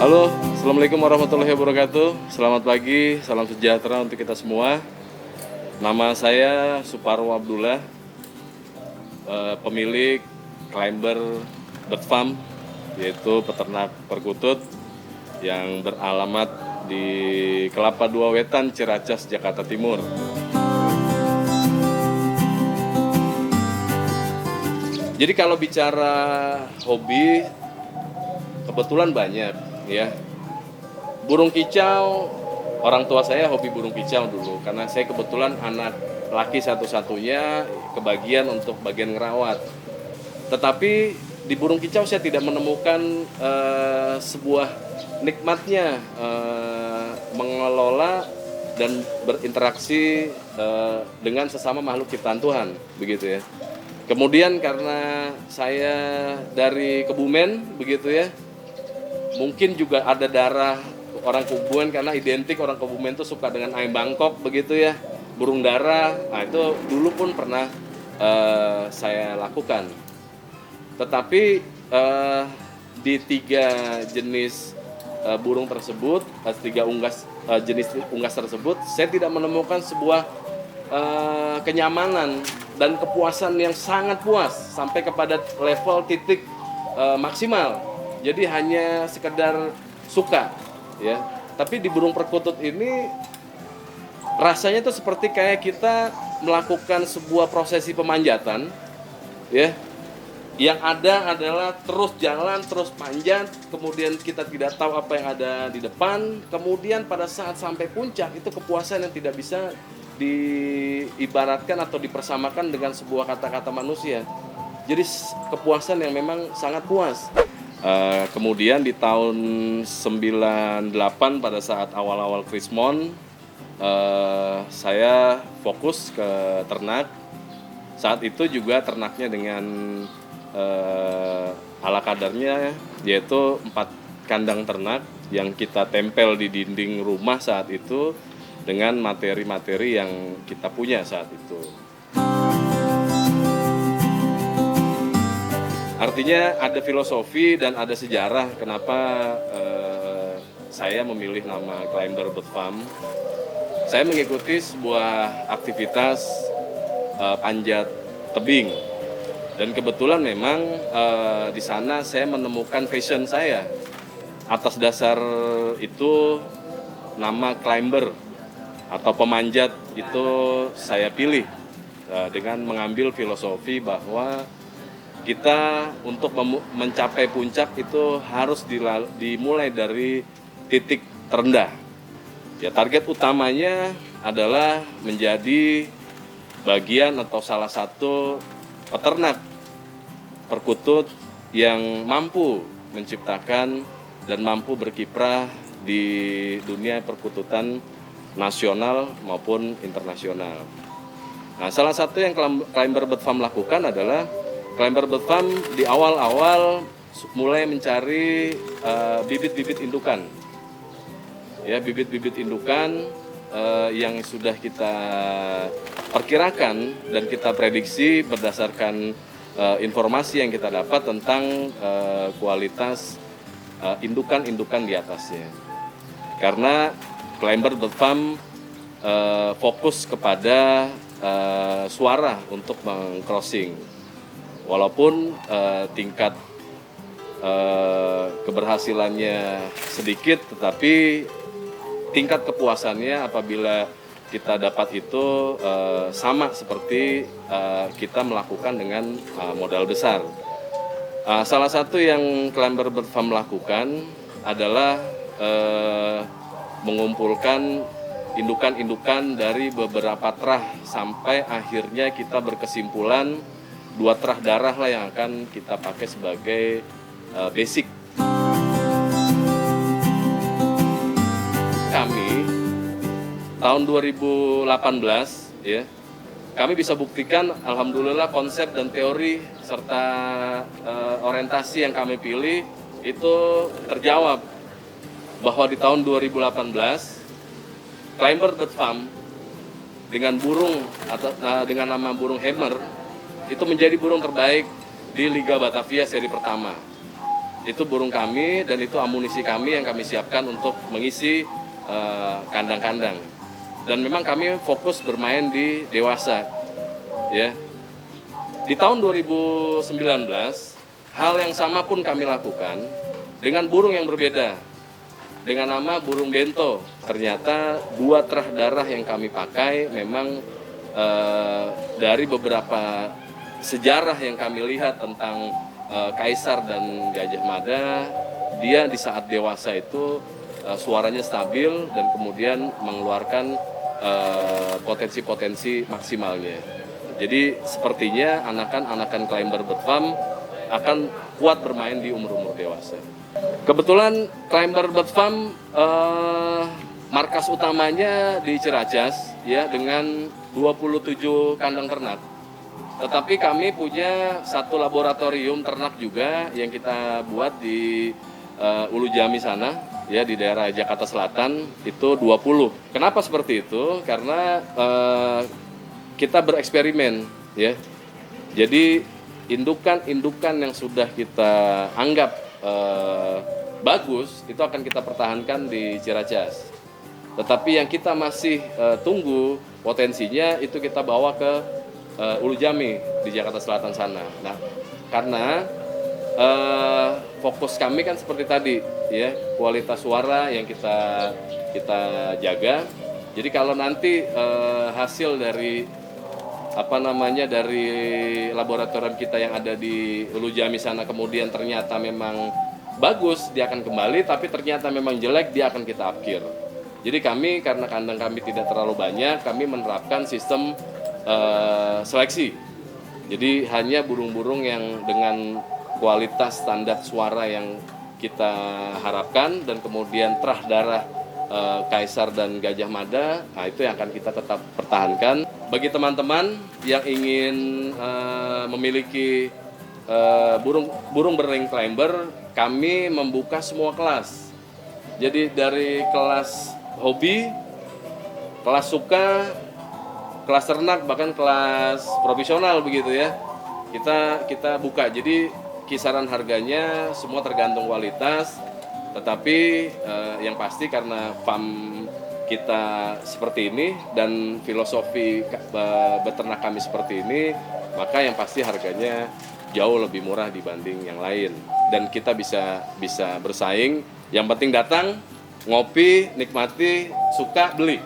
Halo, Assalamualaikum warahmatullahi wabarakatuh. Selamat pagi, salam sejahtera untuk kita semua. Nama saya Suparwo Abdullah, pemilik Climber Bird Farm, yaitu peternak perkutut yang beralamat di Kelapa Dua Wetan, Ciracas, Jakarta Timur. Jadi kalau bicara hobi, kebetulan banyak ya. Burung kicau, orang tua saya hobi burung kicau dulu, karena saya kebetulan anak laki satu-satunya, kebagian untuk bagian ngerawat. Tetapi di burung kicau saya tidak menemukan sebuah nikmatnya mengelola dan berinteraksi dengan sesama makhluk ciptaan Tuhan, begitu ya. Kemudian karena saya dari Kebumen, begitu ya, mungkin juga ada darah orang Kebumen karena identik orang Kebumen itu suka dengan ayam Bangkok, begitu ya, burung dara. Nah itu dulu pun pernah saya lakukan. Tetapi di tiga jenis burung tersebut, jenis unggas tersebut, saya tidak menemukan sebuah kenyamanan dan kepuasan yang sangat puas sampai kepada level titik maksimal. Jadi hanya sekedar suka, ya. Tapi di burung perkutut ini rasanya itu seperti kayak kita melakukan sebuah prosesi pemanjatan, ya. Yang ada adalah terus jalan, terus panjat, kemudian kita tidak tahu apa yang ada di depan, kemudian pada saat sampai puncak itu kepuasan yang tidak bisa diibaratkan atau dipersamakan dengan sebuah kata-kata manusia. Jadi kepuasan yang memang sangat puas. Kemudian di tahun 98 pada saat awal-awal Krismon, saya fokus ke ternak. Saat itu juga ternaknya dengan ala kadarnya, yaitu 4 kandang ternak yang kita tempel di dinding rumah saat itu dengan materi-materi yang kita punya saat itu. Artinya ada filosofi dan ada sejarah kenapa saya memilih nama Climber Bird Farm. Saya mengikuti sebuah aktivitas panjat tebing, dan kebetulan memang di sana saya menemukan passion saya. Atas dasar itu nama Climber atau pemanjat itu saya pilih dengan mengambil filosofi bahwa kita untuk mencapai puncak itu harus dimulai dari titik terendah. Ya, target utamanya adalah menjadi bagian atau salah satu peternak perkutut yang mampu menciptakan dan mampu berkiprah di dunia perkututan nasional maupun internasional. Nah, salah satu yang Climber Bird Farm lakukan adalah Climber Bird Farm di awal-awal mulai mencari bibit-bibit indukan. Ya, bibit-bibit indukan yang sudah kita perkirakan dan kita prediksi berdasarkan informasi yang kita dapat tentang kualitas indukan-indukan di atasnya. Karena Climber Bird Farm fokus kepada suara untuk meng-crossing. Walaupun tingkat keberhasilannya sedikit, tetapi tingkat kepuasannya apabila kita dapat itu sama seperti kita melakukan dengan modal besar. Salah satu yang Climber Bird Farm lakukan adalah mengumpulkan indukan-indukan dari beberapa terah sampai akhirnya kita berkesimpulan 2 terah darah lah yang akan kita pakai sebagai basic. Kami tahun 2018 ya, kami bisa buktikan alhamdulillah konsep dan teori serta orientasi yang kami pilih itu terjawab, bahwa di tahun 2018 Climber Bird Farm dengan burung atau dengan nama burung hammer itu menjadi burung terbaik di Liga Batavia seri pertama. Itu burung kami dan itu amunisi kami yang kami siapkan untuk mengisi kandang-kandang. Dan memang kami fokus bermain di dewasa, ya. Di tahun 2019, hal yang sama pun kami lakukan dengan burung yang berbeda, dengan nama burung bento. Ternyata 2 terah darah yang kami pakai memang dari beberapa sejarah yang kami lihat tentang Kaisar dan Gajah Mada, dia di saat dewasa itu suaranya stabil dan kemudian mengeluarkan potensi-potensi maksimalnya. Jadi sepertinya anakan climber bird farm akan kuat bermain di umur-umur dewasa. Kebetulan climber bird farm markas utamanya di Ciracas, ya, dengan 27 kandang ternak. Tetapi kami punya satu laboratorium ternak juga yang kita buat di Ulu Jami sana, ya, di daerah Jakarta Selatan, itu 20. Kenapa seperti itu? Karena kita bereksperimen, ya. Jadi indukan yang sudah kita anggap bagus itu akan kita pertahankan di Ciracas. Tetapi yang kita masih tunggu potensinya itu kita bawa ke Ulu Jami di Jakarta Selatan sana. Nah, karena fokus kami kan seperti tadi, ya, kualitas suara yang kita jaga. Jadi kalau nanti hasil dari dari laboratorium kita yang ada di Ulu Jami sana kemudian ternyata memang bagus, dia akan kembali, tapi ternyata memang jelek, dia akan kita upkir. Jadi kami, karena kandang kami tidak terlalu banyak, kami menerapkan sistem seleksi. Jadi hanya burung-burung yang dengan kualitas standar suara yang kita harapkan dan kemudian terah darah Kaisar dan Gajah Mada, nah itu yang akan kita tetap pertahankan. Bagi teman-teman yang ingin memiliki burung berring climber, kami membuka semua kelas. Jadi dari kelas hobi, kelas suka, kelas ternak, bahkan kelas profesional begitu, ya. Kita buka. Jadi kisaran harganya semua tergantung kualitas, tetapi yang pasti karena farm kita seperti ini dan filosofi beternak kami seperti ini, maka yang pasti harganya jauh lebih murah dibanding yang lain dan kita bisa bersaing. Yang penting datang, ngopi, nikmati, suka, beli.